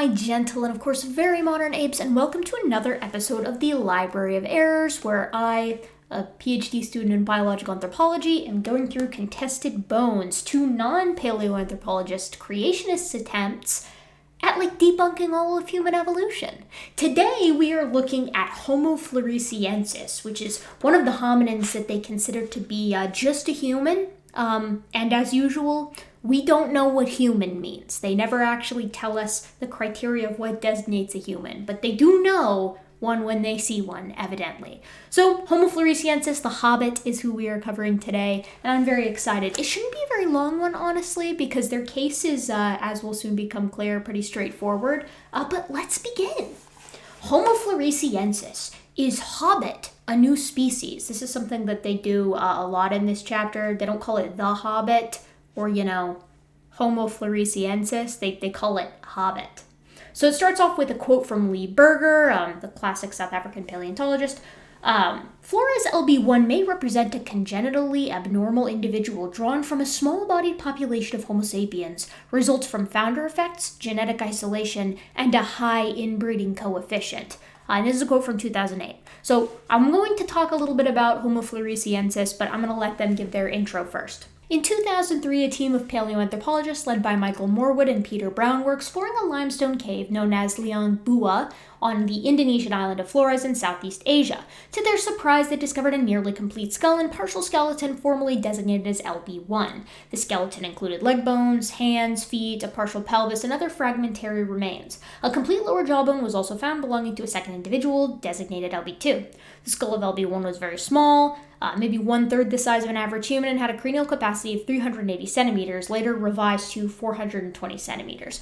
my gentle and of course very modern apes, and welcome to another episode of the Library of Errors, where I, a PhD student in biological anthropology, am going through contested bones, two non-paleoanthropologist creationist attempts at debunking all of human evolution. Today we are looking at Homo floresiensis, which is one of the hominins that they consider to be just a human, and as usual, we don't know what human means. They never actually tell us the criteria of what designates a human, but they do know one when they see one, evidently. So, Homo floresiensis, the Hobbit, is who we are covering today, and I'm very excited. It shouldn't be a very long one, honestly, because their case is, as will soon become clear, pretty straightforward. But let's begin. Homo floresiensis. Is Hobbit a new species? This is something that they do a lot in this chapter. They don't call it the Hobbit, or, Homo floresiensis. They call it Hobbit. So it starts off with a quote from Lee Berger, the classic South African paleontologist. Flores LB1 may represent a congenitally abnormal individual drawn from a small-bodied population of Homo sapiens, results from founder effects, genetic isolation, and a high inbreeding coefficient. And this is a quote from 2008. So I'm going to talk a little bit about Homo floresiensis, but I'm going to let them give their intro first. In 2003, a team of paleoanthropologists led by Michael Morwood and Peter Brown were exploring a limestone cave known as Liang Bua on the Indonesian island of Flores in Southeast Asia. To their surprise, they discovered a nearly complete skull and partial skeleton formerly designated as LB1. The skeleton included leg bones, hands, feet, a partial pelvis, and other fragmentary remains. A complete lower jawbone was also found belonging to a second individual, designated LB2. The skull of LB1 was very small, maybe 1/3 the size of an average human, and had a cranial capacity of 380 centimeters, later revised to 420 centimeters.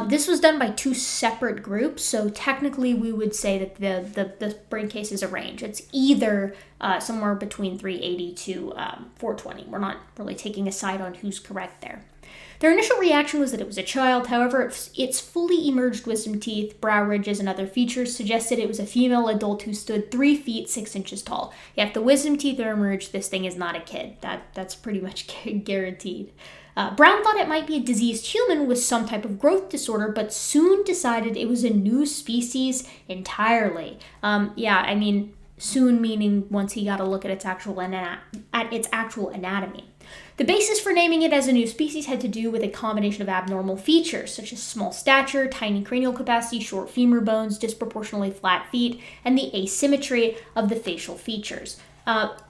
This was done by two separate groups, so technically we would say that the brain case is a range. It's either somewhere between 380 to 420. We're not really taking a side on who's correct there. Their initial reaction was that it was a child. However, its fully emerged wisdom teeth, brow ridges, and other features suggested it was a female adult who stood 3 feet 6 inches tall. Yeah, if the wisdom teeth are emerged, this thing is not a kid. That's pretty much guaranteed. Brown thought it might be a diseased human with some type of growth disorder, but soon decided it was a new species entirely. Soon meaning once he got a look at its actual anatomy. The basis for naming it as a new species had to do with a combination of abnormal features, such as small stature, tiny cranial capacity, short femur bones, disproportionately flat feet, and the asymmetry of the facial features.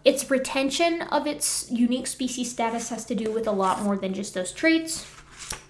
Its retention of its unique species status has to do with a lot more than just those traits,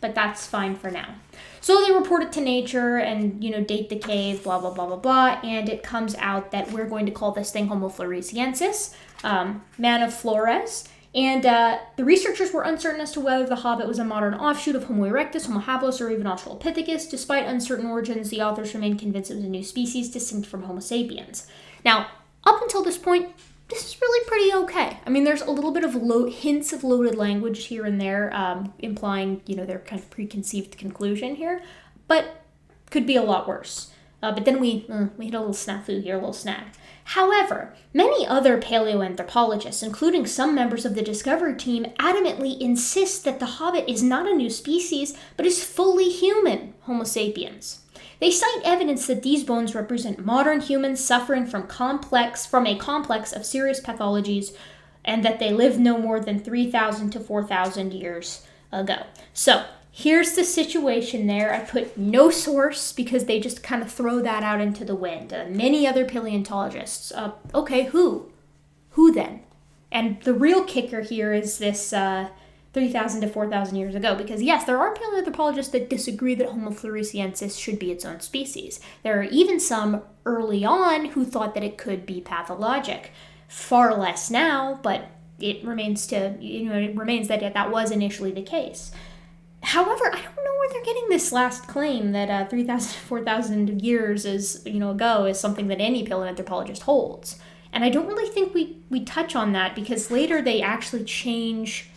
but that's fine for now. So they report it to Nature and, date the cave, blah, blah, blah, blah, blah, and it comes out that we're going to call this thing Homo floresiensis, man of Flores. And the researchers were uncertain as to whether the Hobbit was a modern offshoot of Homo erectus, Homo habilis, or even Australopithecus. Despite uncertain origins, the authors remained convinced it was a new species distinct from Homo sapiens. Now, up until this point, this is really pretty okay. I mean, there's a little bit of hints of loaded language here and there, implying, their kind of preconceived conclusion here, but could be a lot worse. But then we hit a little snafu here, a little snag. However, many other paleoanthropologists, including some members of the Discovery team, adamantly insist that the Hobbit is not a new species, but is fully human Homo sapiens. They cite evidence that these bones represent modern humans suffering from a complex of serious pathologies, and that they lived no more than 3,000 to 4,000 years ago. So, here's the situation there. I put no source because they just kind of throw that out into the wind. Many other paleontologists. Okay, who? Who then? And the real kicker here is this 3,000 to 4,000 years ago, because yes, there are paleoanthropologists that disagree that Homo floresiensis should be its own species. There are even some early on who thought that it could be pathologic. Far less now, but it remains that that was initially the case. However, I don't know where they're getting this last claim that 3,000 to 4,000 years ago is something that any paleoanthropologist holds. And I don't really think we touch on that, because later they actually change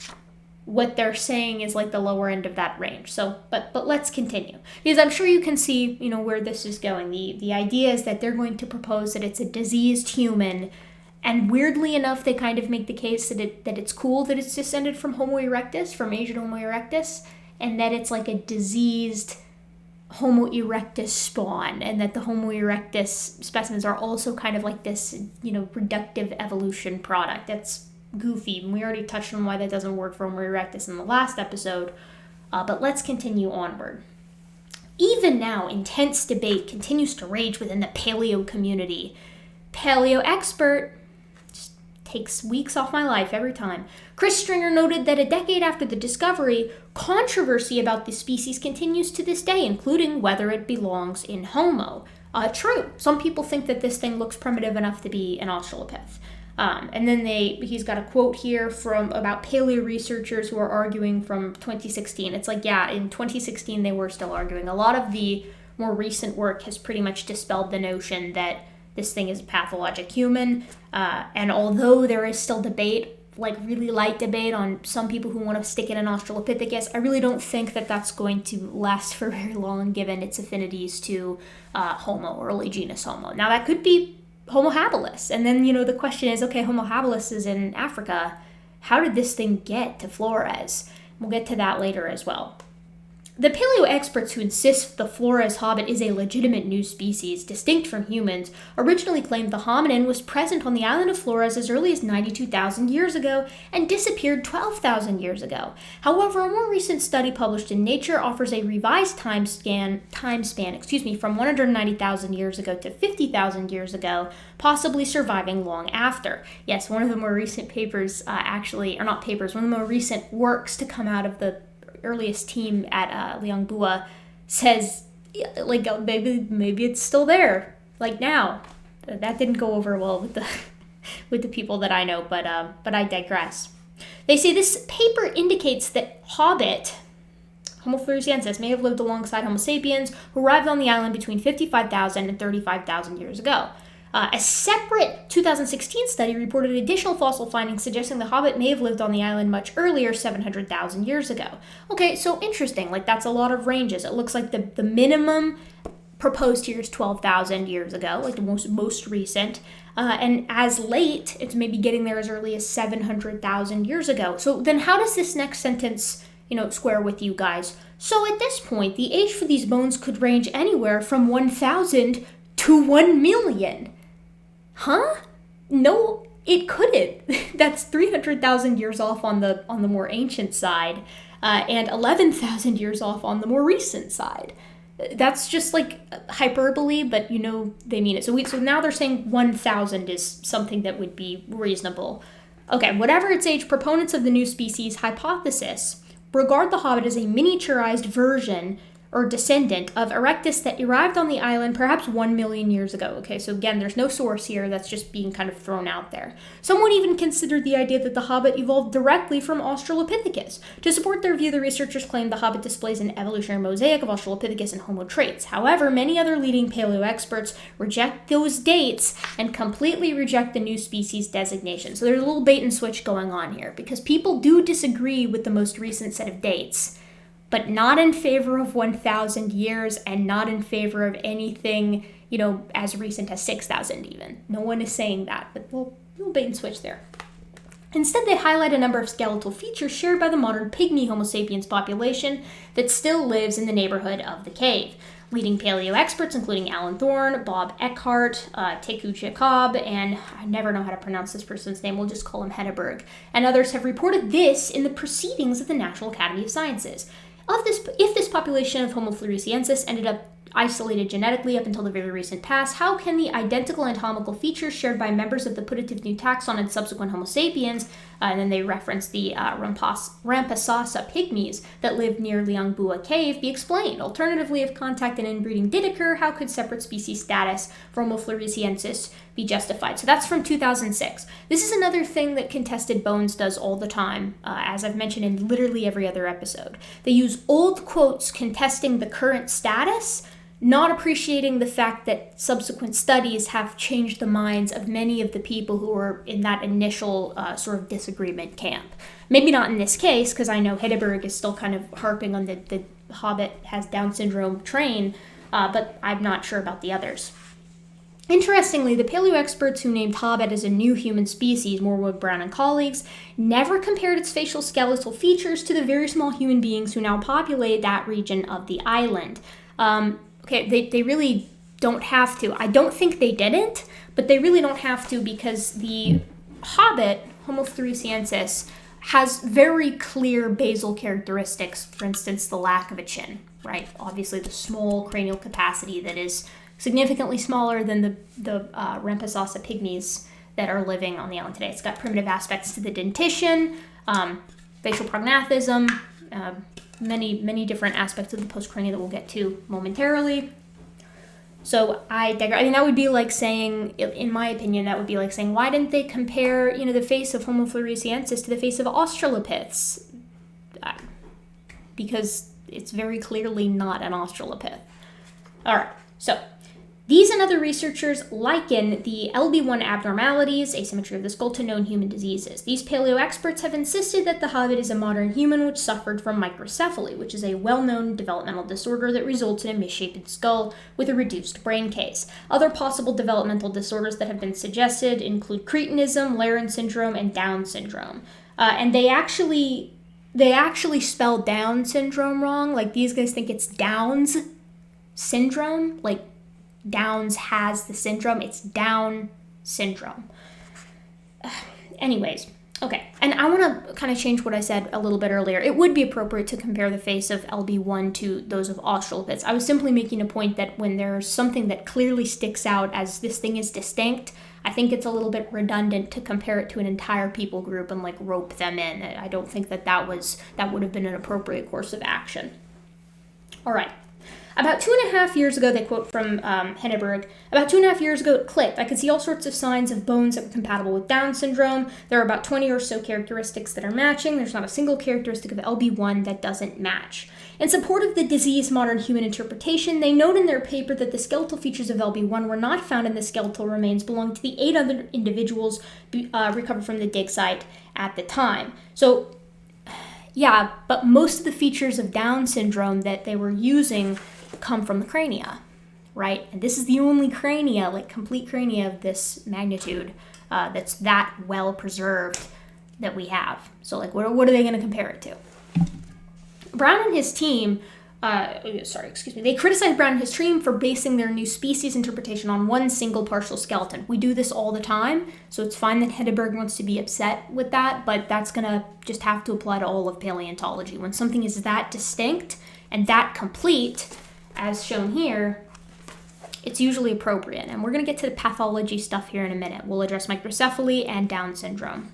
what they're saying is the lower end of that range. So, but let's continue, because I'm sure you can see, where this is going. The idea is that they're going to propose that it's a diseased human, and weirdly enough, they kind of make the case that it's cool that it's descended from Homo erectus, from Asian Homo erectus, and that it's like a diseased Homo erectus spawn, and that the Homo erectus specimens are also kind of like this, reductive evolution product. That's goofy, and we already touched on why that doesn't work for Homo erectus in the last episode, but let's continue onward. Even now, intense debate continues to rage within the paleo community. Paleo expert just takes weeks off my life every time. Chris Stringer noted that a decade after the discovery, controversy about the species continues to this day, including whether it belongs in Homo. True, some people think that this thing looks primitive enough to be an Australopith. And then he's got a quote here from about paleo researchers who are arguing from 2016. It's like, yeah, in 2016 they were still arguing. A lot of the more recent work has pretty much dispelled the notion that this thing is a pathologic human. And although there is still debate, like really light debate on some people who want to stick it in Australopithecus, I really don't think that that's going to last for very long given its affinities to Homo, early genus Homo. Now that could be Homo habilis. And then, the question is, okay, Homo habilis is in Africa. How did this thing get to Flores? We'll get to that later as well. The paleo experts who insist the Flores hobbit is a legitimate new species, distinct from humans, originally claimed the hominin was present on the island of Flores as early as 92,000 years ago and disappeared 12,000 years ago. However, a more recent study published in Nature offers a revised time span, from 190,000 years ago to 50,000 years ago, possibly surviving long after. Yes, one of the more recent papers, one of the more recent works to come out of the earliest team at Liangbua says, like, maybe it's still there, like now. That didn't go over well with the people that I know, but I digress. They say this paper indicates that Hobbit, Homo floresiensis, may have lived alongside Homo sapiens, who arrived on the island between 55,000 and 35,000 years ago. A separate 2016 study reported additional fossil findings suggesting the Hobbit may have lived on the island much earlier, 700,000 years ago. Okay, so interesting. Like, that's a lot of ranges. It looks like the minimum proposed here is 12,000 years ago, like the most recent. And as late, it's maybe getting there as early as 700,000 years ago. So then how does this next sentence, square with you guys? So at this point, the age for these bones could range anywhere from 1,000 to 1 million. Huh? No, it couldn't. That's 300,000 years off on the more ancient side, and 11,000 years off on the more recent side. That's just like hyperbole, but they mean it. So now they're saying 1,000 is something that would be reasonable. Okay, whatever its age, proponents of the new species hypothesis regard the Hobbit as a miniaturized version or descendant of Erectus that arrived on the island perhaps 1 million years ago. Okay, so again, there's no source here, that's just being kind of thrown out there. Some would even consider the idea that the Hobbit evolved directly from Australopithecus. To support their view, the researchers claim the Hobbit displays an evolutionary mosaic of Australopithecus and Homo traits. However, many other leading paleo experts reject those dates and completely reject the new species designation. So there's a little bait and switch going on here, because people do disagree with the most recent set of dates, but not in favor of 1,000 years and not in favor of anything, as recent as 6,000 even. No one is saying that, but we'll bait and switch there. Instead, they highlight a number of skeletal features shared by the modern pygmy Homo sapiens population that still lives in the neighborhood of the cave. Leading paleo experts, including Alan Thorne, Bob Eckhart, Teku Jacob, and I never know how to pronounce this person's name, we'll just call him Hedeberg, and others have reported this in the proceedings of the National Academy of Sciences. If this population of Homo floresiensis ended up isolated genetically up until the very recent past, how can the identical anatomical features shared by members of the putative new taxon and subsequent Homo sapiens, and then they reference the Rampasasa pygmies that lived near Liangbua Cave, be explained? Alternatively, if contact and inbreeding did occur, how could separate species status for Homo floresiensis be justified? So that's from 2006. This is another thing that Contested Bones does all the time, as I've mentioned in literally every other episode. They use old quotes contesting the current status, not appreciating the fact that subsequent studies have changed the minds of many of the people who were in that initial sort of disagreement camp. Maybe not in this case, because I know Hedeberg is still kind of harping on the Hobbit has Down syndrome train, but I'm not sure about the others. Interestingly, the paleo experts who named Hobbit as a new human species, Morwood, Brown, and colleagues, never compared its facial skeletal features to the very small human beings who now populate that region of the island. They really don't have to. I don't think they didn't, but they really don't have to because the Hobbit, Homo floresiensis, has very clear basal characteristics, for instance, the lack of a chin, right? Obviously, the small cranial capacity that is significantly smaller than the Rempesasa pygmies that are living on the island today. It's got primitive aspects to the dentition, facial prognathism, many different aspects of the postcranial that we'll get to momentarily. So I digress. I mean, that would be like saying, in my opinion, that would be like saying, why didn't they compare, the face of Homo floresiensis to the face of Australopiths? Because it's very clearly not an Australopith. All right, so these and other researchers liken the LB1 abnormalities, asymmetry of the skull, to known human diseases. These paleo experts have insisted that the Hobbit is a modern human which suffered from microcephaly, which is a well-known developmental disorder that results in a misshapen skull with a reduced brain case. Other possible developmental disorders that have been suggested include cretinism, Laron syndrome, and Down syndrome. And they actually spell Down syndrome wrong. Like, these guys think it's Downs syndrome, like Downs has the syndrome. It's Down syndrome. Anyways, okay. And I want to kind of change what I said a little bit earlier. It would be appropriate to compare the face of LB1 to those of Australopiths. I was simply making a point that when there's something that clearly sticks out as this thing is distinct, I think it's a little bit redundant to compare it to an entire people group and like rope them in. I don't think that would have been an appropriate course of action. All right. About 2.5 years ago, they quote from Henneberg, about 2.5 years ago it clicked. I could see all sorts of signs of bones that were compatible with Down syndrome. There are about 20 or so characteristics that are matching. There's not a single characteristic of LB1 that doesn't match. In support of the disease modern human interpretation, they note in their paper that the skeletal features of LB1 were not found in the skeletal remains belonging to the 8 other individuals recovered from the dig site at the time. So, yeah, but most of the features of Down syndrome that they were using come from the crania, right? And this is the only crania, like complete crania of this magnitude, that's that well preserved that we have. So like, what are they going to compare it to? Brown and his team, they criticized Brown and his team for basing their new species interpretation on one single partial skeleton. We do this all the time, so it's fine that Henneberg wants to be upset with that, but that's going to just have to apply to all of paleontology. When something is that distinct and that complete, as shown here, it's usually appropriate. And we're going to get to the pathology stuff here in a minute. We'll address microcephaly and Down syndrome.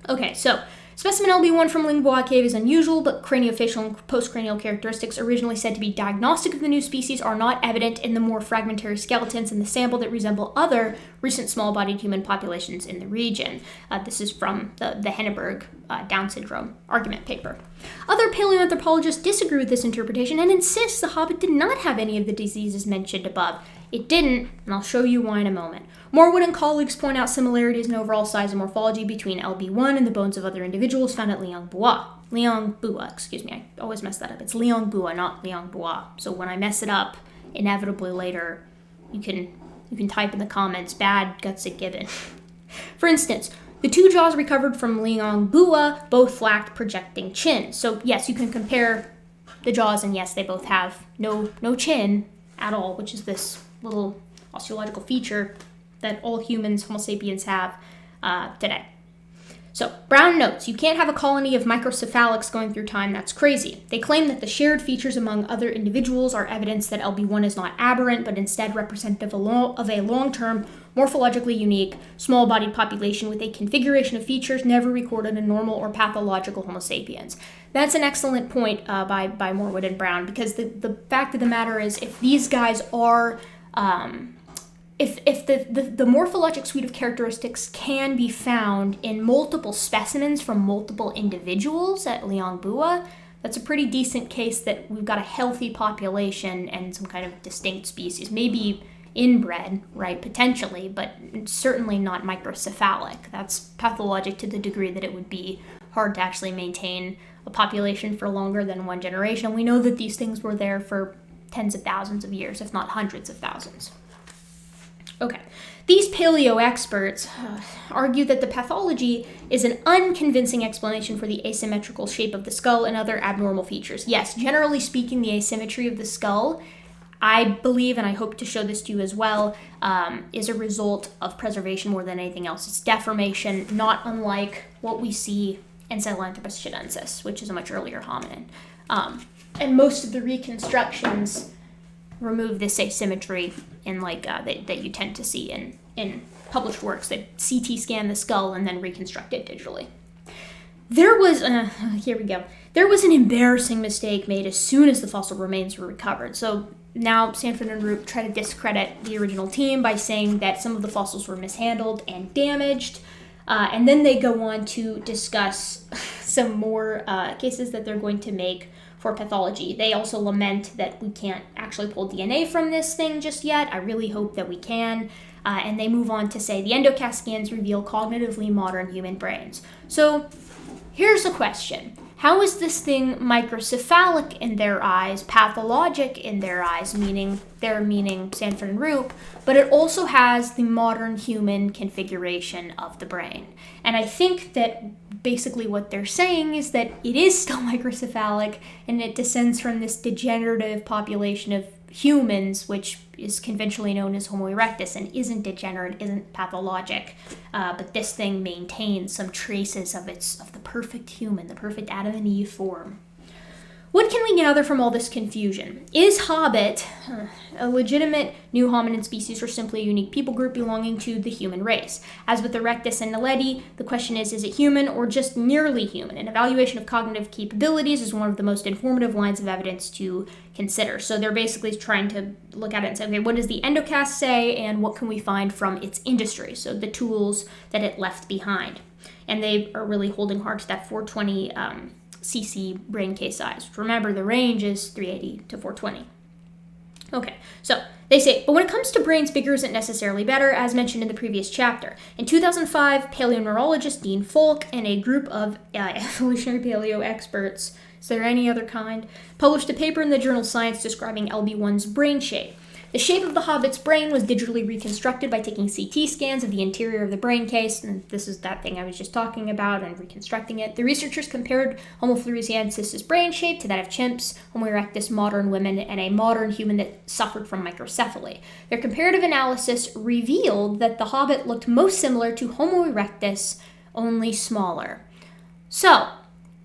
Okay, so specimen LB1 from Lingbois Cave is unusual, but craniofacial and postcranial characteristics originally said to be diagnostic of the new species are not evident in the more fragmentary skeletons in the sample that resemble other recent small-bodied human populations in the region. This is from the Henneberg Down syndrome argument paper. Other paleoanthropologists disagree with this interpretation and insist the Hobbit did not have any of the diseases mentioned above. It didn't, and I'll show you why in a moment. Morwood and colleagues point out similarities in overall size and morphology between LB1 and the bones of other individuals found at Liangbua, excuse me, I always mess that up. It's Liangbua, not Liangbua. So when I mess it up, inevitably later, you can type in the comments, bad Gutsick Gibbon. For instance, the 2 jaws recovered from Liangbua both lacked projecting chins. So yes, you can compare the jaws, and yes, they both have no chin at all, which is this little osteological feature that all humans, Homo sapiens, have today. So, Brown notes, you can't have a colony of microcephalics going through time, that's crazy. They claim that the shared features among other individuals are evidence that LB1 is not aberrant, but instead representative of a long-term, morphologically unique, small-bodied population with a configuration of features never recorded in normal or pathological Homo sapiens. That's an excellent point by Morwood and Brown, because the fact of the matter is, if these guys are... If the morphologic suite of characteristics can be found in multiple specimens from multiple individuals at Liangbua, that's a pretty decent case that we've got a healthy population and some kind of distinct species. Maybe inbred, right, potentially, but certainly not microcephalic. That's pathologic to the degree that it would be hard to actually maintain a population for longer than one generation. We know that these things were there for tens of thousands of years, if not hundreds of thousands. Okay, These paleo experts argue that the pathology is an unconvincing explanation for the asymmetrical shape of the skull and other abnormal features. Yes, generally speaking, the asymmetry of the skull, I believe, and I hope to show this to you as well, is a result of preservation more than anything else. It's deformation, not unlike what we see in Sahelanthropus chilensis, which is a much earlier hominin. And most of the reconstructions remove this asymmetry in that you tend to see in published works that CT scan the skull and then reconstruct it digitally. There was an embarrassing mistake made as soon as the fossil remains were recovered. So now Sanford and Roop try to discredit the original team by saying that some of the fossils were mishandled and damaged. And then they go on to discuss some more cases that they're going to make for pathology. They also lament that we can't actually pull DNA from this thing just yet. I really hope that we can. And they move on to say the endocast scans reveal cognitively modern human brains. So here's a question. How is this thing microcephalic in their eyes, pathologic in their eyes, meaning Sanford and Roop, but it also has the modern human configuration of the brain? And I think that basically what they're saying is that it is still microcephalic and it descends from this degenerative population of humans, which is conventionally known as Homo erectus and isn't degenerate, isn't pathologic, but this thing maintains some traces of the perfect human, the perfect Adam and Eve form. What can we gather from all this confusion? Is Hobbit a legitimate new hominin species or simply a unique people group belonging to the human race? As with Erectus and Naledi, the question is it human or just nearly human? An evaluation of cognitive capabilities is one of the most informative lines of evidence to consider. So they're basically trying to look at it and say, okay, what does the endocast say and what can we find from its industry? So the tools that it left behind. And they are really holding hard to that 420 cc brain case size. Remember, the range is 380 to 420. Okay, so they say, but when it comes to brains, bigger isn't necessarily better, as mentioned in the previous chapter. In 2005, paleoneurologist Dean Folk and a group of evolutionary paleo experts, is there any other kind, published a paper in the journal Science describing LB1's brain shape. The shape of the Hobbit's brain was digitally reconstructed by taking CT scans of the interior of the brain case, and this is that thing I was just talking about, and reconstructing it. The researchers compared Homo floresiensis' brain shape to that of chimps, Homo erectus modern women, and a modern human that suffered from microcephaly. Their comparative analysis revealed that the Hobbit looked most similar to Homo erectus, only smaller. So,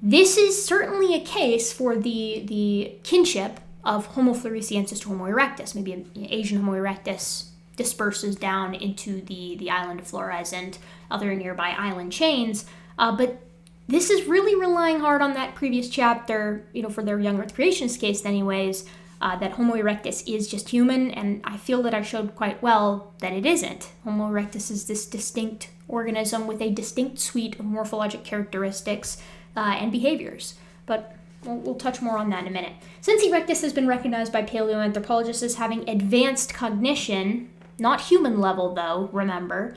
this is certainly a case for the kinship of Homo floresiensis to Homo erectus. Maybe an Asian Homo erectus disperses down into the island of Flores and other nearby island chains. But this is really relying hard on that previous chapter, for their Young Earth Creationist case anyways, that Homo erectus is just human, and I feel that I showed quite well that it isn't. Homo erectus is this distinct organism with a distinct suite of morphologic characteristics and behaviors. But we'll touch more on that in a minute. Since erectus has been recognized by paleoanthropologists as having advanced cognition, not human level though, remember,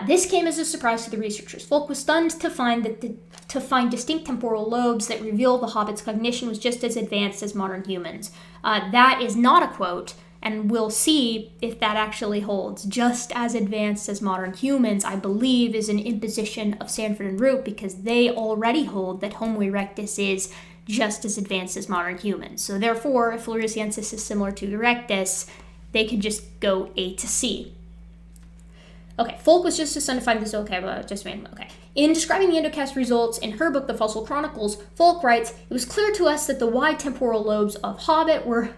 this came as a surprise to the researchers. Folk was stunned to find distinct temporal lobes that reveal the Hobbit's cognition was just as advanced as modern humans. That is not a quote, and we'll see if that actually holds. Just as advanced as modern humans, I believe, is an imposition of Sanford and Roop because they already hold that Homo erectus is just as advanced as modern humans. So therefore, if floresiensis is similar to erectus, they could just go A to C. Okay, Folk was just stunned to find this. Okay. In describing the endocast results in her book, The Fossil Chronicles, Folk writes, it was clear to us that the wide temporal lobes of Homo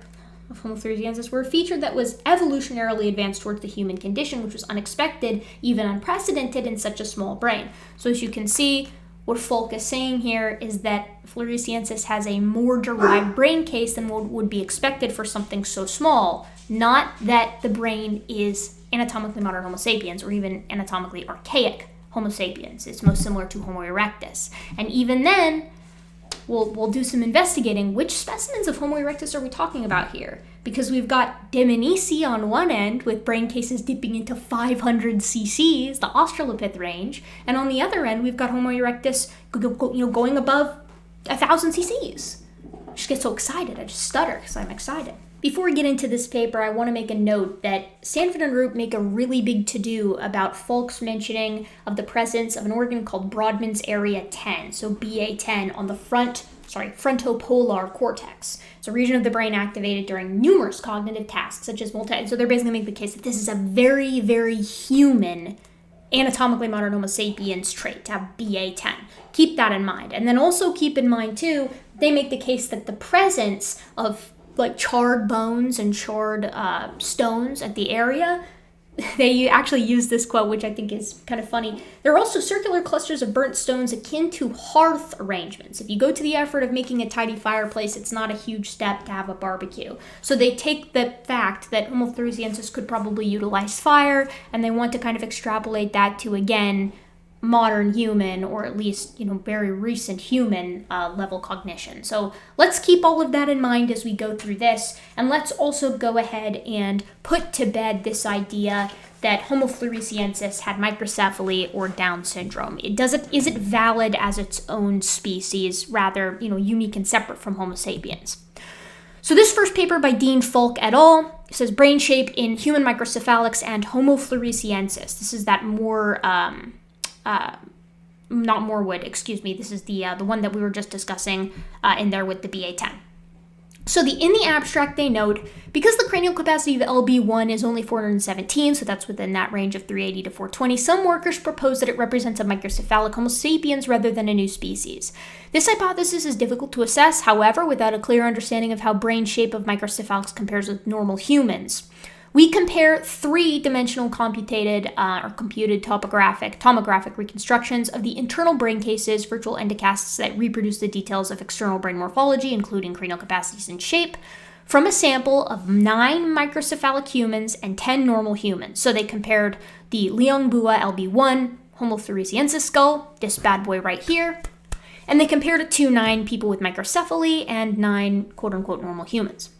floresiensis were a feature that was evolutionarily advanced towards the human condition, which was unexpected, even unprecedented in such a small brain. So as you can see, what Folk is saying here is that floresiensis has a more derived brain case than what would be expected for something so small. Not that the brain is anatomically modern Homo sapiens or even anatomically archaic Homo sapiens. It's most similar to Homo erectus. And even then, we'll do some investigating. Which specimens of Homo erectus are we talking about here? Because we've got Demonisi on one end with brain cases dipping into 500 cc's, the Australopith range, and on the other end we've got Homo erectus going above 1,000 cc's. I just get so excited. I just stutter because I'm excited. Before we get into this paper, I want to make a note that Stanford and Root make a really big to-do about Falk's mentioning of the presence of an organ called Brodmann's area 10, so BA10, on the frontopolar cortex. It's a region of the brain activated during numerous cognitive tasks, such as so they're basically making the case that this is a very, very human, anatomically modern Homo sapiens trait to have BA10. Keep that in mind. And then also keep in mind, too, they make the case that the presence of charred bones and charred stones at the area, they actually use this quote, which I think is kind of funny. There are also circular clusters of burnt stones akin to hearth arrangements. If you go to the effort of making a tidy fireplace, it's not a huge step to have a barbecue. So they take the fact that Homo floresiensis could probably utilize fire, and they want to kind of extrapolate that to, again, modern human, or at least, very recent human level cognition. So let's keep all of that in mind as we go through this, and let's also go ahead and put to bed this idea that Homo floresiensis had microcephaly or Down syndrome. Is it valid as its own species, rather, unique and separate from Homo sapiens? So this first paper by Dean Falk et al. Says brain shape in human microcephalics and Homo floresiensis. This is that not Morewood, excuse me. This is the one that we were just discussing in there with the BA10. So in the abstract, they note, because the cranial capacity of LB1 is only 417, so that's within that range of 380 to 420, some workers propose that it represents a microcephalic Homo sapiens rather than a new species. This hypothesis is difficult to assess, however, without a clear understanding of how brain shape of microcephalics compares with normal humans. We compare three-dimensional computed tomographic reconstructions of the internal brain cases, virtual endocasts that reproduce the details of external brain morphology, including cranial capacities and shape, from a sample of 9 microcephalic humans and 10 normal humans. So they compared the Liang-Bua LB1 Homo floresiensis skull, this bad boy right here, and they compared it to 9 people with microcephaly and 9 quote-unquote normal humans.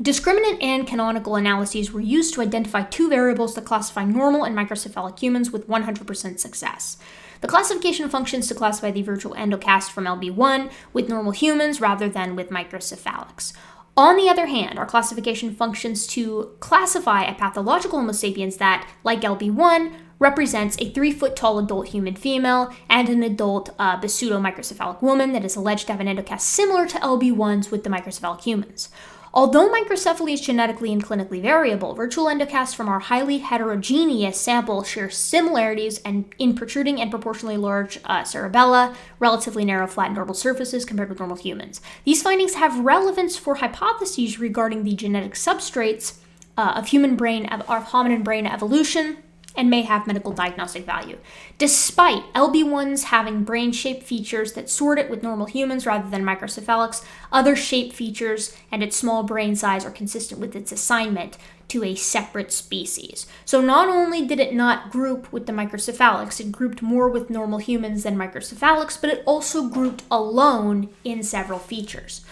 Discriminant and canonical analyses were used to identify 2 variables that classify normal and microcephalic humans with 100% success. The classification functions to classify the virtual endocast from LB1 with normal humans rather than with microcephalics. On the other hand, our classification functions to classify a pathological Homo sapiens that, like LB1, represents a 3-foot-tall adult human female and an adult pseudo-microcephalic woman that is alleged to have an endocast similar to LB1's with the microcephalic humans. Although microcephaly is genetically and clinically variable, virtual endocasts from our highly heterogeneous sample share similarities in protruding and proportionally large cerebella, relatively narrow flat normal surfaces compared with normal humans. These findings have relevance for hypotheses regarding the genetic substrates of hominin brain evolution, and may have medical diagnostic value. Despite LB1s having brain-shaped features that sort it with normal humans rather than microcephalics, other shape features and its small brain size are consistent with its assignment to a separate species. So not only did it not group with the microcephalics, it grouped more with normal humans than microcephalics, but it also grouped alone in several features.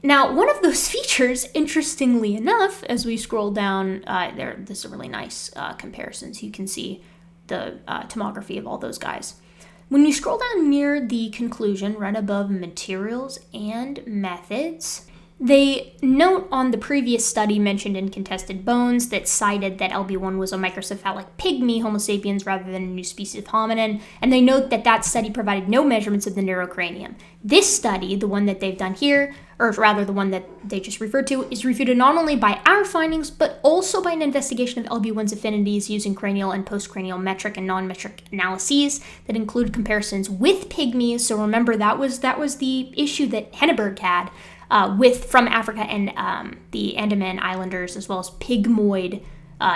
Now, one of those features, interestingly enough, as we scroll down, this is a really nice comparison, so you can see the tomography of all those guys. When you scroll down near the conclusion, right above materials and methods, they note on the previous study mentioned in Contested Bones that cited that LB1 was a microcephalic pygmy Homo sapiens rather than a new species of hominin, and they note that that study provided no measurements of the neurocranium. This study, the one that they've done here, or rather the one that they just referred to, is refuted not only by our findings, but also by an investigation of LB1's affinities using cranial and postcranial metric and non-metric analyses that include comparisons with pygmies. So remember, that was the issue that Henneberg had from Africa and the Andaman Islanders, as well as pygmoid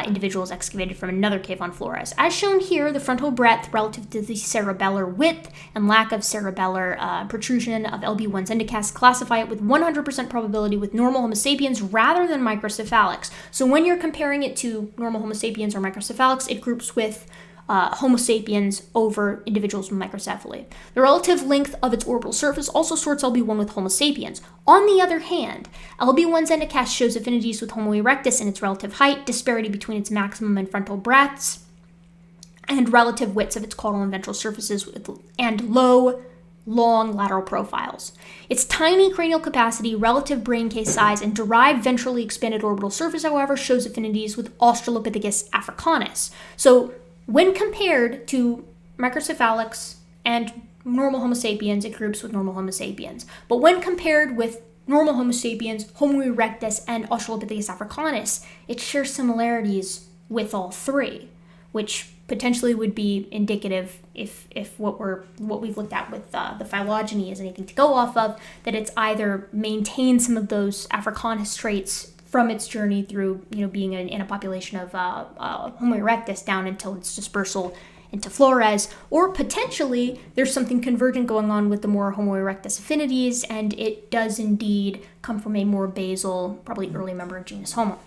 individuals excavated from another cave on Flores. As shown here, the frontal breadth relative to the cerebellar width and lack of cerebellar protrusion of LB1's endocast classify it with 100% probability with normal Homo sapiens rather than microcephalics. So when you're comparing it to normal Homo sapiens or microcephalics, it groups with Homo sapiens over individuals with microcephaly. The relative length of its orbital surface also sorts LB1 with Homo sapiens. On the other hand, LB1's endocast shows affinities with Homo erectus in its relative height, disparity between its maximum and frontal breadths, and relative widths of its caudal and ventral surfaces and low long lateral profiles. Its tiny cranial capacity, relative brain case size, and derived ventrally expanded orbital surface, however, shows affinities with Australopithecus africanus. So when compared to microcephalics and normal Homo sapiens, it groups with normal Homo sapiens. But when compared with normal Homo sapiens, Homo erectus, and Australopithecus africanus, it shares similarities with all three, which potentially would be indicative if what we've looked at with the phylogeny is anything to go off of, that it's either maintained some of those africanus traits from its journey through, being in a population of Homo erectus down until its dispersal into Flores, or potentially there's something convergent going on with the more Homo erectus affinities, and it does indeed come from a more basal, probably early member of genus Homo.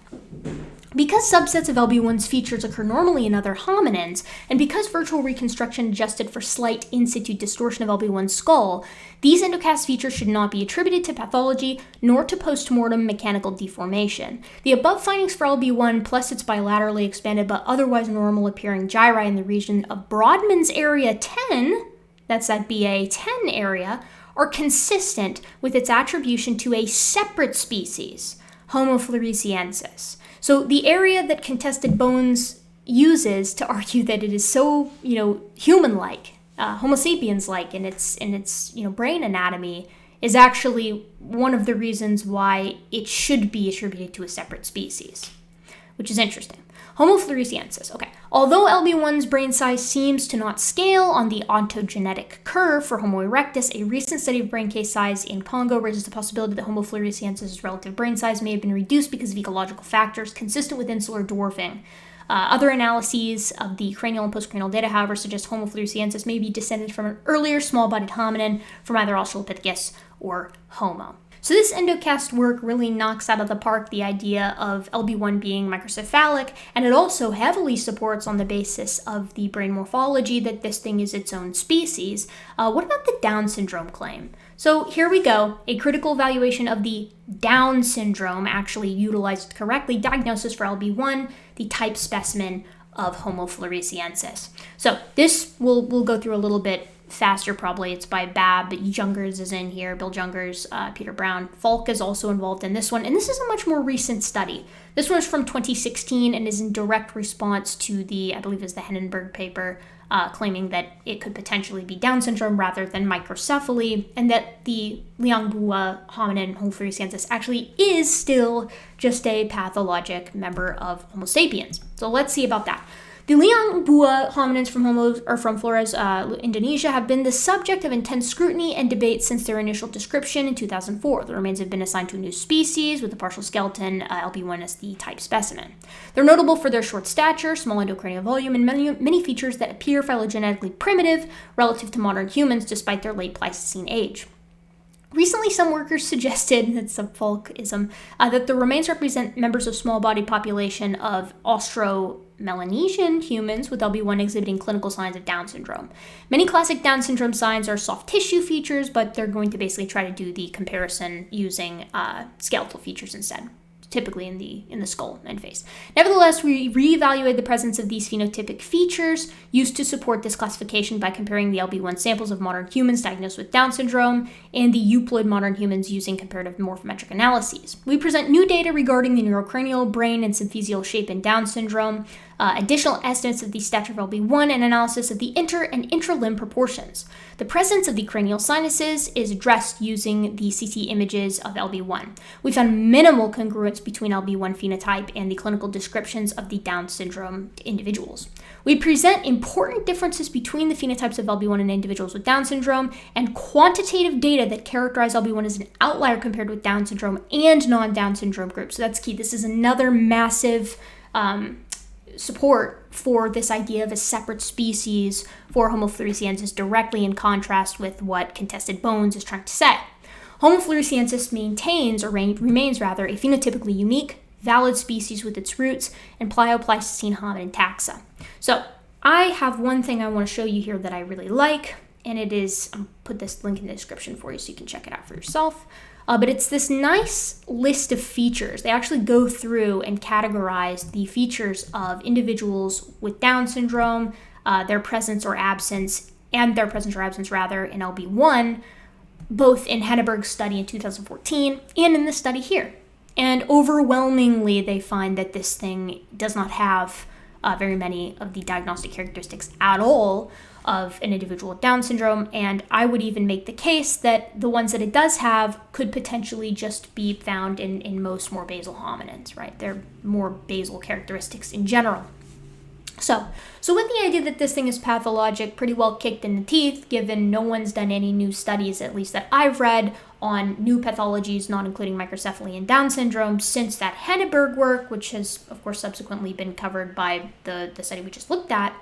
Because subsets of LB1's features occur normally in other hominins, and because virtual reconstruction adjusted for slight in situ distortion of LB1's skull, these endocast features should not be attributed to pathology nor to postmortem mechanical deformation. The above findings for LB1 plus its bilaterally expanded but otherwise normal appearing gyri in the region of Brodmann's area 10, that's that BA10 area, are consistent with its attribution to a separate species, Homo floresiensis. So the area that contested bones uses to argue that it is so, human-like, Homo sapiens-like in its brain anatomy is actually one of the reasons why it should be attributed to a separate species, which is interesting. Homo floresiensis. Okay. Although LB1's brain size seems to not scale on the ontogenetic curve for Homo erectus, a recent study of brain case size in Congo raises the possibility that Homo floresiensis' relative brain size may have been reduced because of ecological factors consistent with insular dwarfing. Other analyses of the cranial and postcranial data, however, suggest Homo floresiensis may be descended from an earlier small-bodied hominin from either Australopithecus or Homo. So this endocast work really knocks out of the park the idea of LB1 being microcephalic, and it also heavily supports on the basis of the brain morphology that this thing is its own species. What about the Down syndrome claim? So here we go, a critical evaluation of the Down syndrome, actually utilized correctly, diagnosis for LB1, the type specimen of Homo floresiensis. So this we'll go through a little bit faster probably. It's by Bab, Jungers is in here, Bill Jungers, Peter Brown. Falk is also involved in this one, and this is a much more recent study. This one is from 2016 and is in direct response to the, I believe is the Hennenberg paper, claiming that it could potentially be Down syndrome rather than microcephaly, and that the Liangbua hominin Homo floresiensis actually is still just a pathologic member of Homo sapiens. So let's see about that. The Liangbua hominins from Flores, Indonesia, have been the subject of intense scrutiny and debate since their initial description in 2004. The remains have been assigned to a new species with a partial skeleton, LB1 as the type specimen. They're notable for their short stature, small endocranial volume, and many features that appear phylogenetically primitive relative to modern humans despite their late Pleistocene age. Recently, some workers suggested, that's a Falkism, that the remains represent members of small-bodied population of Austro-Melanesian humans with LB1 exhibiting clinical signs of Down syndrome. Many classic Down syndrome signs are soft tissue features, but they're going to basically try to do the comparison using skeletal features instead, typically in the skull and face. Nevertheless, we reevaluated the presence of these phenotypic features used to support this classification by comparing the LB1 samples of modern humans diagnosed with Down syndrome and the euploid modern humans using comparative morphometric analyses. We present new data regarding the neurocranial, brain, and symphysial shape in Down syndrome, additional estimates of the stature of LB1, and analysis of the inter- and intralimb proportions. The presence of the cranial sinuses is addressed using the CT images of LB1. We found minimal congruence between LB1 phenotype and the clinical descriptions of the Down syndrome individuals. We present important differences between the phenotypes of LB1 and individuals with Down syndrome and quantitative data that characterize LB1 as an outlier compared with Down syndrome and non-Down syndrome groups. So that's key. This is another massive support for this idea of a separate species for Homo floresiensis, directly in contrast with what Contested Bones is trying to say. Homo floresiensis remains a phenotypically unique, valid species with its roots in Pleistocene hominin taxa. So I have one thing I want to show you here that I really like, and it is, I'll put this link in the description for you so you can check it out for yourself. But it's this nice list of features. They actually go through and categorize the features of individuals with Down syndrome, their presence or absence and their presence or absence rather in LB1, both in Henneberg's study in 2014 and in this study here. And overwhelmingly, they find that this thing does not have very many of the diagnostic characteristics at all of an individual with Down syndrome, and I would even make the case that the ones that it does have could potentially just be found in most more basal hominins, right? They're more basal characteristics in general. So with the idea that this thing is pathologic, pretty well kicked in the teeth, given no one's done any new studies, at least that I've read, on new pathologies, not including microcephaly and Down syndrome, since that Henneberg work, which has, of course, subsequently been covered by the study we just looked at,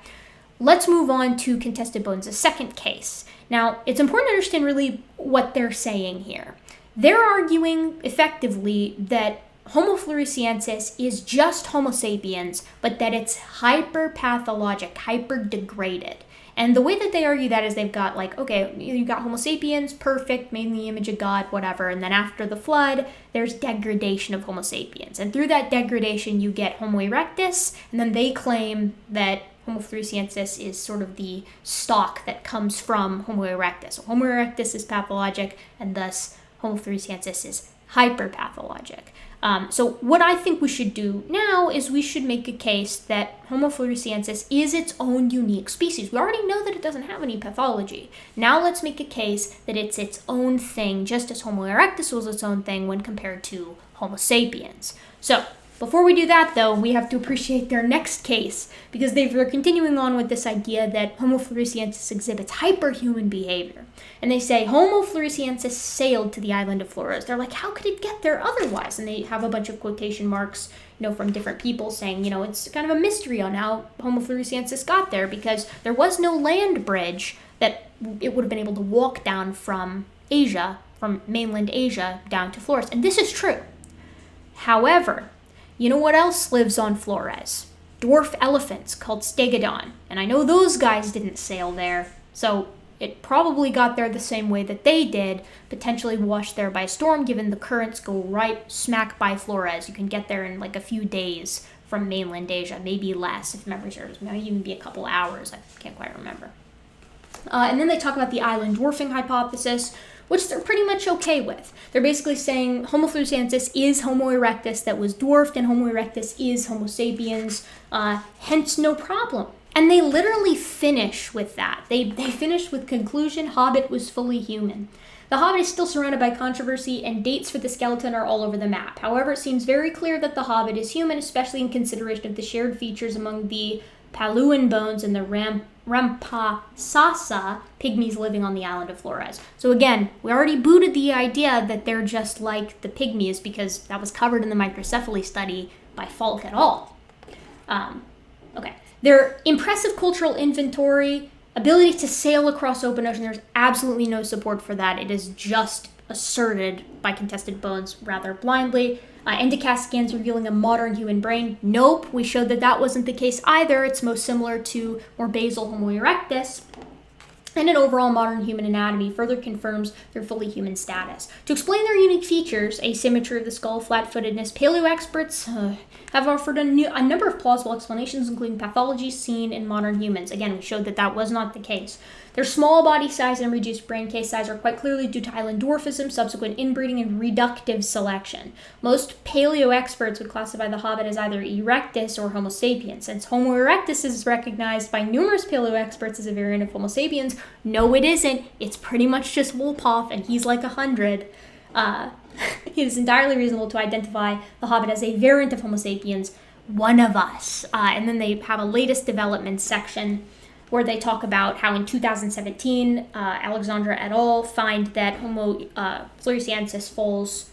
let's move on to contested bones, a second case. Now, it's important to understand really what they're saying here. They're arguing effectively that Homo floresiensis is just Homo sapiens, but that it's hyperpathologic, hyper-degraded. And the way that they argue that is they've got like, okay, you've got Homo sapiens, perfect, made in the image of God, whatever, and then after the flood, there's degradation of Homo sapiens. And through that degradation, you get Homo erectus, and then they claim that Homo floresiensis is sort of the stock that comes from Homo erectus. So Homo erectus is pathologic, and thus Homo floresiensis is hyperpathologic. So what I think we should do now is we should make a case that Homo floresiensis is its own unique species. We already know that it doesn't have any pathology. Now let's make a case that it's its own thing, just as Homo erectus was its own thing when compared to Homo sapiens. So before we do that, though, we have to appreciate their next case, because they're continuing on with this idea that Homo floresiensis exhibits hyperhuman behavior. And they say Homo floresiensis sailed to the island of Flores. They're like, how could it get there otherwise? And they have a bunch of quotation marks, from different people saying, it's kind of a mystery on how Homo floresiensis got there, because there was no land bridge that it would have been able to walk down from Asia, from mainland Asia, down to Flores. And this is true. However, you know what else lives on Flores? Dwarf elephants called stegodon. And I know those guys didn't sail there, so it probably got there the same way that they did, potentially washed there by a storm, given the currents go right smack by Flores. You can get there in like a few days from mainland Asia, maybe less if memory serves. Maybe even be a couple hours. I can't quite remember. And then they talk about the island dwarfing hypothesis, which they're pretty much okay with. They're basically saying Homo floresiensis is Homo erectus that was dwarfed, and Homo erectus is Homo sapiens, hence no problem. And they literally finish with that. They finish with conclusion, Hobbit was fully human. The Hobbit is still surrounded by controversy, and dates for the skeleton are all over the map. However, it seems very clear that the Hobbit is human, especially in consideration of the shared features among the Paluan bones and the Rampasasa pygmies living on the island of Flores. So again, we already booted the idea that they're just like the pygmies, because that was covered in the Microcephaly study by Falk et al. Okay. Their impressive cultural inventory, ability to sail across open ocean, there's absolutely no support for that. It is just asserted by contested bones rather blindly. Endocast scans revealing a modern human brain. Nope, we showed that that wasn't the case either. It's most similar to more basal Homo erectus. And an overall modern human anatomy further confirms their fully human status. To explain their unique features, asymmetry of the skull, flat-footedness, paleo experts have offered a number of plausible explanations, including pathology seen in modern humans. Again, we showed that that was not the case. Their small body size and reduced brain case size are quite clearly due to island dwarfism, subsequent inbreeding, and reductive selection. Most paleo experts would classify the Hobbit as either erectus or Homo sapiens. Since Homo erectus is recognized by numerous paleo experts as a variant of Homo sapiens, no, it isn't. It's pretty much just Wolpoff, and he's like 100. It is entirely reasonable to identify the Hobbit as a variant of Homo sapiens, one of us. And then they have a latest development section where they talk about how in 2017, Alexandra et al. Find that Homo floresiensis falls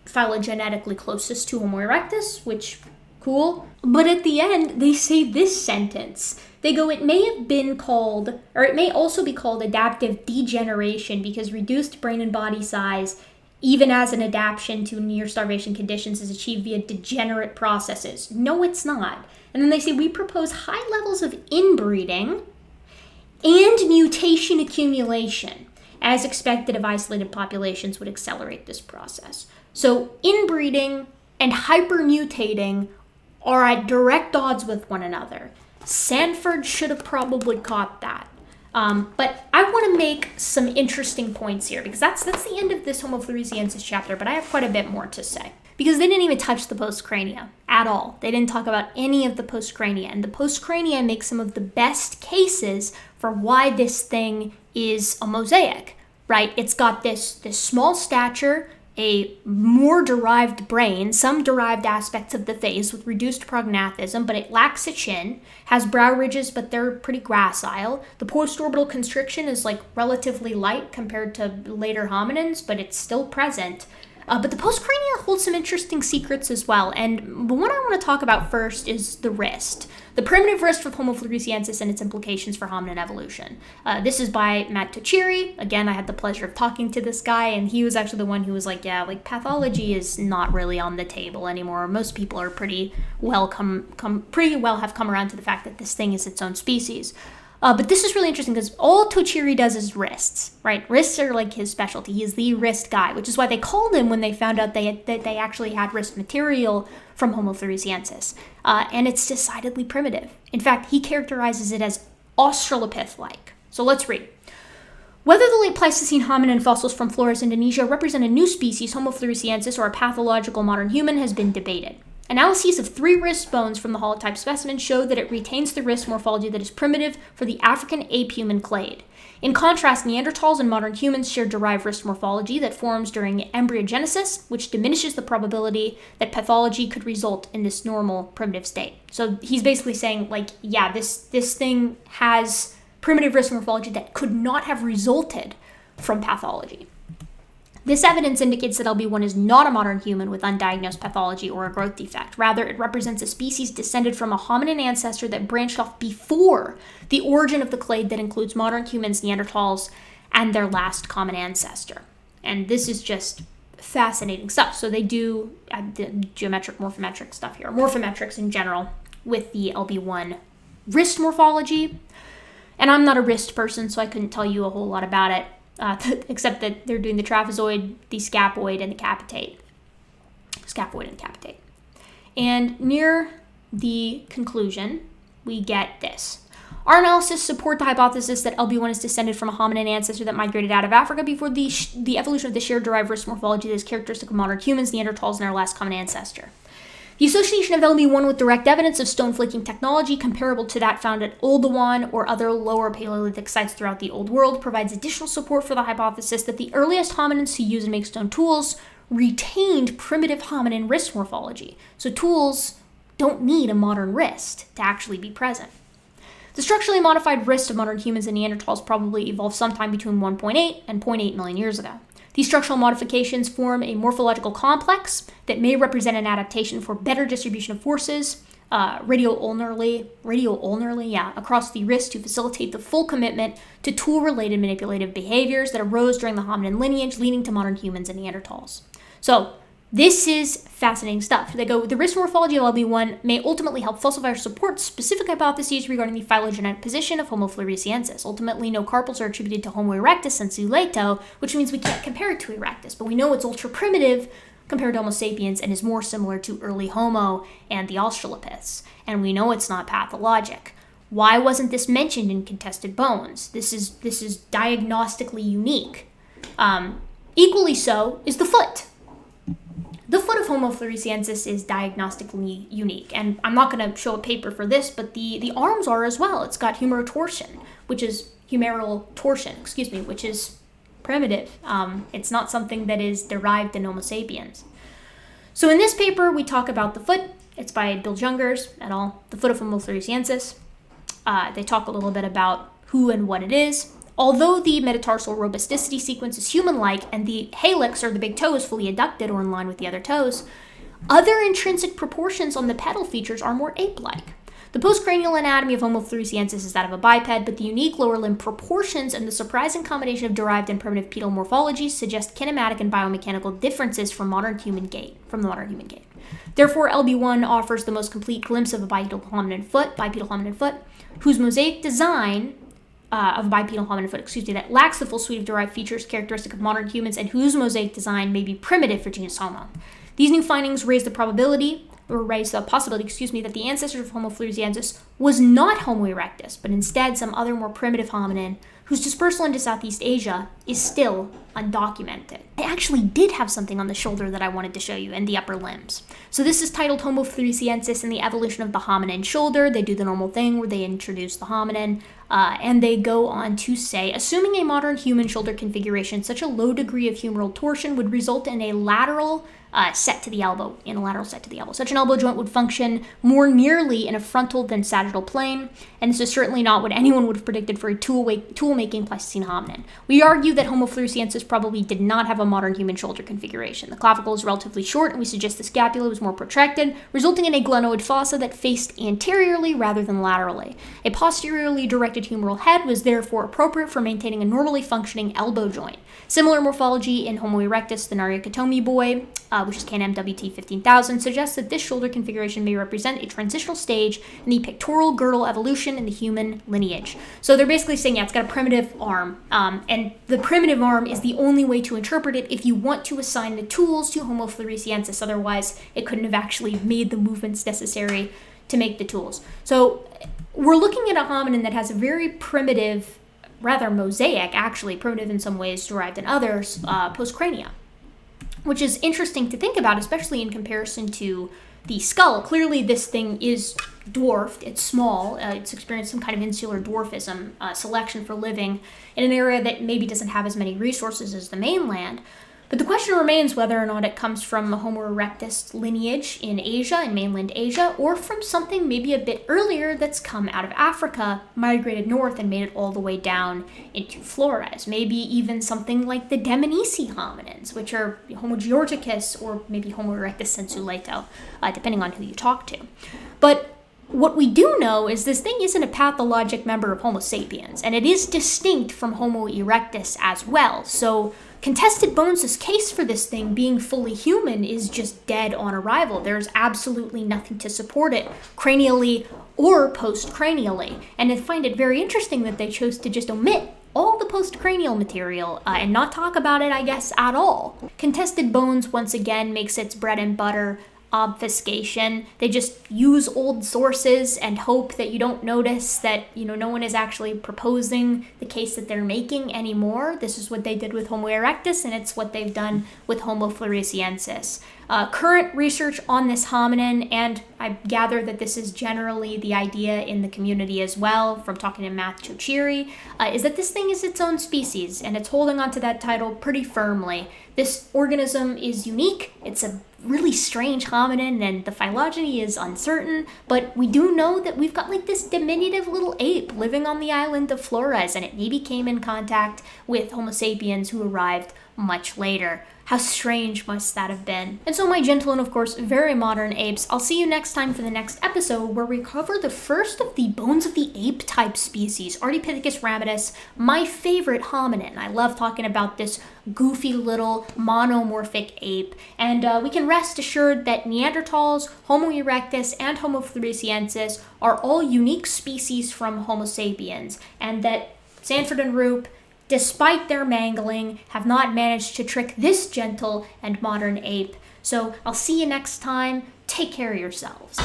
phylogenetically closest to Homo erectus, which, cool. But at the end, they say this sentence. They go, it may have been called, or it may also be called adaptive degeneration because reduced brain and body size, even as an adaptation to near starvation conditions, is achieved via degenerate processes. No, it's not. And then they say, we propose high levels of inbreeding and mutation accumulation, as expected of isolated populations, would accelerate this process. So inbreeding and hypermutating are at direct odds with one another. Sanford should have probably caught that. But I want to make some interesting points here, because that's the end of this Homo floresiensis chapter, but I have quite a bit more to say. Because they didn't even touch the Postcrania at all. They didn't talk about any of the Postcrania, and the Postcrania make some of the best cases for why this thing is a mosaic, right? It's got this small stature, a more derived brain, some derived aspects of the face with reduced prognathism, but it lacks a chin, has brow ridges, but they're pretty gracile. The postorbital constriction is like relatively light compared to later hominins, but it's still present. But the Postcrania holds some interesting secrets as well, and the one I want to talk about first is the wrist. The primitive wrist with Homo floresiensis and its implications for hominin evolution. This is by Matt Tochiri. Again, I had the pleasure of talking to this guy, and he was actually the one who was like, yeah, like pathology is not really on the table anymore. Most people are pretty well have come around to the fact that this thing is its own species. But this is really interesting because all Tochiri does is wrists, right? Wrists are like his specialty. He is the wrist guy, which is why they called him when they found out that they actually had wrist material from Homo floresiensis. And it's decidedly primitive. In fact, he characterizes it as Australopith-like. So let's read. Whether the late Pleistocene hominin fossils from Flores, Indonesia represent a new species, Homo floresiensis, or a pathological modern human has been debated. Analyses of 3 wrist bones from the holotype specimen show that it retains the wrist morphology that is primitive for the African ape human clade. In contrast, Neanderthals and modern humans share derived wrist morphology that forms during embryogenesis, which diminishes the probability that pathology could result in this normal primitive state. So he's basically saying, like, yeah, this thing has primitive wrist morphology that could not have resulted from pathology. This evidence indicates that LB1 is not a modern human with undiagnosed pathology or a growth defect. Rather, it represents a species descended from a hominin ancestor that branched off before the origin of the clade that includes modern humans, Neanderthals, and their last common ancestor. And this is just fascinating stuff. So they do the geometric, morphometric stuff here, morphometrics in general, with the LB1 wrist morphology. And I'm not a wrist person, so I couldn't tell you a whole lot about it. Except that they're doing the trapezoid, the scapoid, and the capitate. Scaphoid and capitate. And near the conclusion, we get this. Our analysis support the hypothesis that LB1 is descended from a hominin ancestor that migrated out of Africa before the evolution of the shared derived wrist morphology that is characteristic of modern humans, Neanderthals, and our last common ancestor. The association of LB1 with direct evidence of stone flaking technology comparable to that found at Oldowan or other lower Paleolithic sites throughout the Old World provides additional support for the hypothesis that the earliest hominins who use and make stone tools retained primitive hominin wrist morphology. So tools don't need a modern wrist to actually be present. The structurally modified wrist of modern humans and Neanderthals probably evolved sometime between 1.8 and 0.8 million years ago. These structural modifications form a morphological complex that may represent an adaptation for better distribution of forces radial-ulnarly, across the wrist to facilitate the full commitment to tool-related manipulative behaviors that arose during the hominin lineage leading to modern humans and Neanderthals. So this is fascinating stuff. They go, the wrist morphology of LB1 may ultimately help falsify or support specific hypotheses regarding the phylogenetic position of Homo floresiensis. Ultimately, no carpals are attributed to Homo erectus sensu lato, which means we can't compare it to erectus, but we know it's ultra-primitive compared to Homo sapiens and is more similar to early Homo and the Australopiths. And we know it's not pathologic. Why wasn't this mentioned in contested bones? This is diagnostically unique. Equally so is the foot. The foot of Homo floresiensis is diagnostically unique, and I'm not going to show a paper for this, but the arms are as well. It's got humeral torsion, which is primitive. It's not something that is derived in Homo sapiens. So in this paper, we talk about the foot. It's by Bill Jungers et al., the foot of Homo floresiensis. They talk a little bit about who and what it is. Although the metatarsal robusticity sequence is human-like and the hallux or the big toe is fully adducted or in line with the other toes, other intrinsic proportions on the pedal features are more ape-like. The postcranial anatomy of Homo floresiensis is that of a biped, but the unique lower limb proportions and the surprising combination of derived and primitive pedal morphologies suggest kinematic and biomechanical differences from the modern human gait. Therefore, LB1 offers the most complete glimpse of a bipedal hominin foot, whose mosaic design that lacks the full suite of derived features characteristic of modern humans and whose mosaic design may be primitive for genus Homo. These new findings raise the probability raise the possibility, that the ancestor of Homo floresiensis was not Homo erectus, but instead some other more primitive hominin whose dispersal into Southeast Asia is still undocumented. They actually did have something on the shoulder that I wanted to show you, and the upper limbs. So this is titled Homo floresiensis and the Evolution of the Hominin Shoulder. They do the normal thing where they introduce the hominin, and they go on to say, assuming a modern human shoulder configuration, such a low degree of humeral torsion would result in a lateral set to the elbow, Such an elbow joint would function more nearly in a frontal than sagittal plane, and this is certainly not what anyone would have predicted for a tool-making Pleistocene hominin. We argue that Homo floresiensis probably did not have a modern human shoulder configuration. The clavicle is relatively short, and we suggest the scapula was more protracted, resulting in a glenoid fossa that faced anteriorly rather than laterally. A posteriorly directed humeral head was therefore appropriate for maintaining a normally functioning elbow joint. Similar morphology in Homo erectus, the Narukatomi boy, which is KNMWT 15000, suggests that this shoulder configuration may represent a transitional stage in the pectoral girdle evolution in the human lineage. So they're basically saying, it's got a primitive arm, and the primitive arm is the only way to interpret it if you want to assign the tools to Homo floresiensis. Otherwise, it couldn't have actually made the movements necessary to make the tools. So we're looking at a hominin that has a very primitive, rather mosaic, actually, primitive in some ways, derived in others, postcrania, which is interesting to think about, especially in comparison to the skull. Clearly, this thing is dwarfed. It's small. It's experienced some kind of insular dwarfism, selection for living in an area that maybe doesn't have as many resources as the mainland. But the question remains whether or not it comes from a Homo erectus lineage in Asia, in mainland Asia, or from something maybe a bit earlier that's come out of Africa, migrated north, and made it all the way down into Flores. Maybe even something like the Demonisi hominins, which are Homo georgicus or maybe Homo erectus sensu-lato, depending on who you talk to. But what we do know is this thing isn't a pathologic member of Homo sapiens, and it is distinct from Homo erectus as well. So contested bones' case for this thing being fully human is just dead on arrival. There's absolutely nothing to support it, cranially or postcranially. And I find it very interesting that they chose to just omit all the postcranial material and not talk about it, I guess, at all. Contested bones, once again, makes its bread and butter obfuscation. They just use old sources and hope that you don't notice that, no one is actually proposing the case that they're making anymore. This is what they did with Homo erectus, and it's what they've done with Homo floresiensis. Current research on this hominin, and I gather that this is generally the idea in the community as well, from talking to Matt Chochiri, is that this thing is its own species, and it's holding on to that title pretty firmly. This organism is unique. It's a really strange hominin, and the phylogeny is uncertain, but we do know that we've got this diminutive little ape living on the island of Flores, and it maybe came in contact with Homo sapiens who arrived much later. How strange must that have been? And so, my gentle and of course very modern apes, I'll see you next time for the next episode where we cover the first of the bones of the ape type species, Ardipithecus ramidus, my favorite hominin. I love talking about this goofy little monomorphic ape, and we can rest assured that Neanderthals, Homo erectus, and Homo floresiensis are all unique species from Homo sapiens, and that Sanford and Roop, despite their mangling, have not managed to trick this gentle and modern ape. So I'll see you next time. Take care of yourselves.